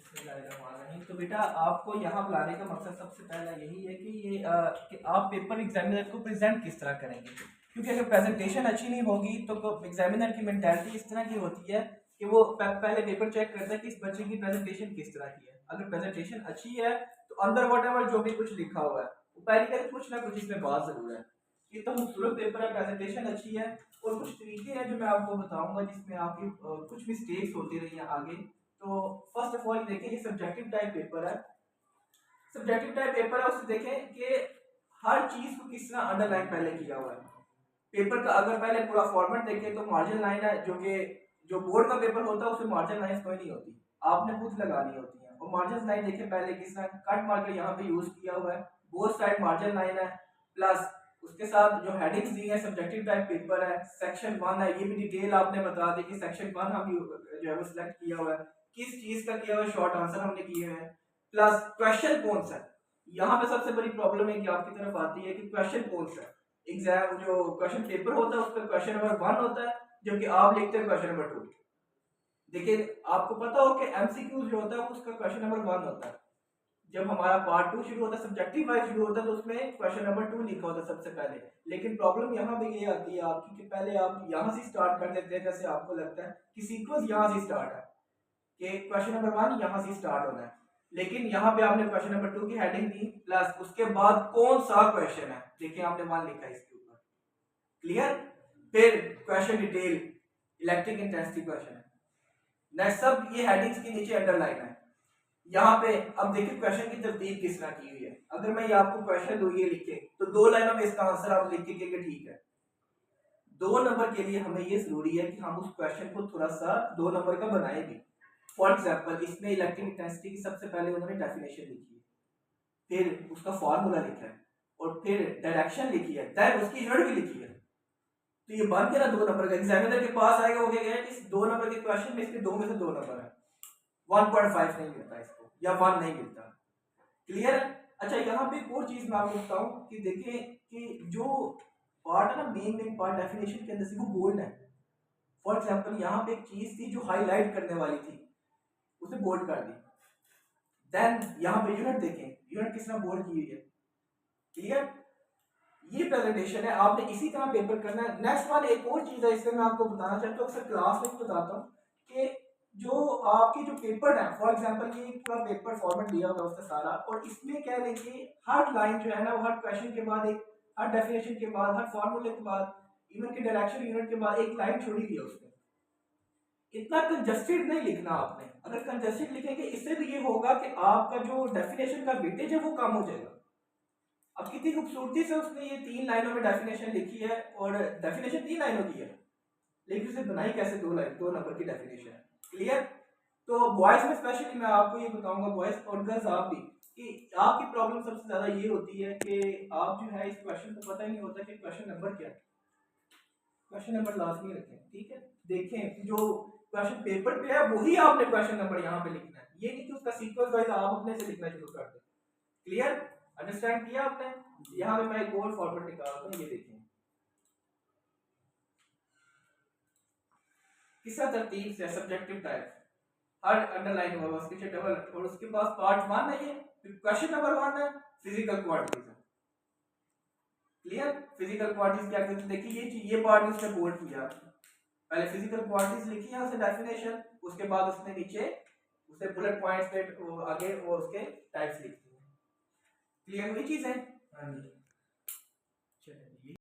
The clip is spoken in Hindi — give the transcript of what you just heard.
बिस्मिल्लाहिर्रहमानिर्रहीम। तो बेटा आपको यहाँ बुलाने का मकसद सबसे पहला यही है कि कि आप पेपर एग्जामिनर को प्रेजेंट किस तरह करेंगे, क्योंकि अगर प्रेजेंटेशन अच्छी नहीं होगी तो एग्जामिनर की मेंटालिटी इस तरह की होती है कि वो पहले पेपर चेक करता है कि इस बच्चे की प्रेजेंटेशन किस तरह की है। अगर प्रेजेंटेशन अच्छी है तो अंदर वट जो भी कुछ लिखा हुआ है वो पहले कहते कुछ ना कुछ इसमें बात जरूर है। ये तो खूबसूरत पेपर है, प्रेजेंटेशन अच्छी है और कुछ तरीके हैं जो मैं आपको बताऊंगा जिसमें आपकी कुछ मिस्टेक्स होती रही हैं आगे। तो फर्स्ट ऑफ ऑल देखें ये सब्जेक्टिव टाइप पेपर है। सब्जेक्टिव टाइप पेपर है उससे देखें कि हर चीज को किस तरह अंडरलाइन पहले किया हुआ है। पेपर का अगर पहले पूरा फॉर्मेट देखें तो मार्जिन लाइन है जो कि जो बोर्ड का पेपर होता है उसमें मार्जिन लाइन कोई नहीं होती, आपने खुद लगानी होती है। और मार्जिन लाइन देखें पहले किस तरह कट मार्कर यहाँ पे यूज किया हुआ है, बोथ साइड मार्जिन लाइन है, प्लस उसके साथ जो हेडिंग्स दी है। सब्जेक्टिव टाइप पेपर है, सेक्शन 1 है, ये भी डिटेल आपने बता दी कि सेक्शन 1 हम जो है वो सिलेक्ट किया हुआ है, किस चीज का किया हुआ है, शॉर्ट आंसर हमने किए हैं, प्लस क्वेश्चन कौन सा है। यहाँ पे सबसे बड़ी प्रॉब्लम है कि आपकी तरफ आती है कि क्वेश्चन कौन सा है। एग्जाम जो क्वेश्चन पेपर होता है उसका क्वेश्चन नंबर 1 होता है, जबकि आप लिखते हैं क्वेश्चन नंबर 2। देखिए आपको पता हो कि एमसीक्यू जो होता है उसका क्वेश्चन नंबर 1 होता है। जब हमारा पार्ट 2 शुरू होता है, सब्जेक्टिव वाइज शुरू होता है, तो उसमें क्वेश्चन नंबर 2 लिखा होता है सबसे पहले। लेकिन प्रॉब्लम यहाँ पे ये आती है आपकी कि पहले आप यहाँ से स्टार्ट कर देते हैं, जैसे आपको लगता है कि सीक्वेंस यहाँ से स्टार्ट है कि क्वेश्चन नंबर 1 यहाँ से स्टार्ट होना है, लेकिन यहाँ पे आपने क्वेश्चन नंबर 2 की हेडिंग दी प्लस उसके बाद कौन सा क्वेश्चन है, देखिए आपने 1 लिखा है इसके ऊपर, क्लियर। फिर question detail, electric intensity question है, नेक्स्ट सब ये हेडिंग्स के नीचे अंडरलाइन है। यहाँ पे अब देखिए क्वेश्चन की तरतीब किस तरह की हुई है। अगर मैं ये आपको क्वेश्चन दूं ये लिखे तो 2 लाइनों में इसका आंसर आप लिख के ठीक है। 2 नंबर के लिए हमें ये जरूरी है कि हम उस क्वेश्चन को थोड़ा सा 2 नंबर का बनाए भी। फॉर एग्जांपल इसमें इलेक्ट्रिक इंटेंसिटी की सबसे पहले उन्होंने डेफिनेशन लिखी है, फिर उसका फॉर्मूला लिखा है और फिर डायरेक्शन लिखी है, देन उसकी यूनिट भी लिखी है। तो ये बन गया ना 2 नंबर का। एग्जामिनर के पास आएगा वो कहेगा इस 2 नंबर के क्वेश्चन में इसके 2 में से 2 नंबर है, 1.5 नहीं मिलता इसको या 1 नहीं मिलता, क्लियर है। अच्छा यहाँ पे एक और चीज मैं आपको बताऊं कि देखिए कि जो पार्ट है ना मेन पार्ट डेफिनेशन के अंदर से वो बोल्ड है। फॉर एग्जांपल यहाँ पे एक चीज थी जो हाईलाइट करने वाली थी, उसे बोल्ड कर दी। देन यहाँ पे यूनिट देखें, यूनिट किस तरह बोल्ड की हुई है, क्लियर। ये प्रेजेंटेशन है, आपने इसी तरह पेपर करना है। नेक्स्ट वन एक और चीज है इससे मैं आपको बताना चाहता हूँ, अक्सर क्लास में बताता हूँ कि जो आपके जो पेपर है, फॉर एग्जांपल ये पूरा पेपर फॉर्मेट दिया हुआ है उसका सारा, और इसमें क्या लेंगे हर लाइन जो है ना हर क्वेश्चन के बाद एक, हर डेफिनेशन के बाद, हर फॉर्मूले के बाद, इवन के डायरेक्शन यूनिट के बाद एक लाइन छोड़ी हुई है उसमें। इतना कंजस्टेड नहीं लिखना आपने, अगर कंजस्टेड लिखेंगे इससे भी ये होगा कि आपका जो डेफिनेशन का वेटेज है वो कम हो जाएगा। अब कितनी खूबसूरती से उसने ये 3 लाइनों में डेफिनेशन लिखी है, और डेफिनेशन 3 लाइनों की है, लेकिन उसे बनाई कैसे 2 लाइन 2 नंबर की डेफिनेशन है, क्लियर। तो बॉयज में स्पेशली मैं आपको ये बताऊंगा, बॉयज और गर्ल्स आप भी, कि आपकी प्रॉब्लम सबसे ज्यादा ये होती है कि आप जो है इस क्वेश्चन को पता ही नहीं होता कि क्वेश्चन नंबर क्या है। क्वेश्चन नंबर लाजमी रखें, ठीक है। देखें जो क्वेश्चन पेपर पे है वही आपने क्वेश्चन नंबर यहाँ पे लिखना है, ये नहीं कि उसका सीक्वेंस वाइज आप अपने से लिखना शुरू कर दें, क्लियर, अंडरस्टैंड किया आपने। यहाँ पे मैं एक और फॉर्मेट निकालता हूँ, ये देखें किस तरतीब से सब्जेक्टिव टाइप, हर अंडरलाइन हुआ उसके नीचे डबल, और उसके पास पार्ट 1 है, ये क्वेश्चन नंबर 1 है, फिजिकल क्वांटिटीज है, क्लियर। फिजिकल क्वांटिटीज क्या करते हैं, देखिए ये पार्ट उसने बोल्ड किया, पहले फिजिकल क्वांटिटीज लिखी है उसने डेफिनेशन, उसके बाद उसने नीचे उसे बुलेट पॉइंट्स पे आगे और उसके टाइप्स लिखी है, क्लियर हुई चीज है। हाँ जी।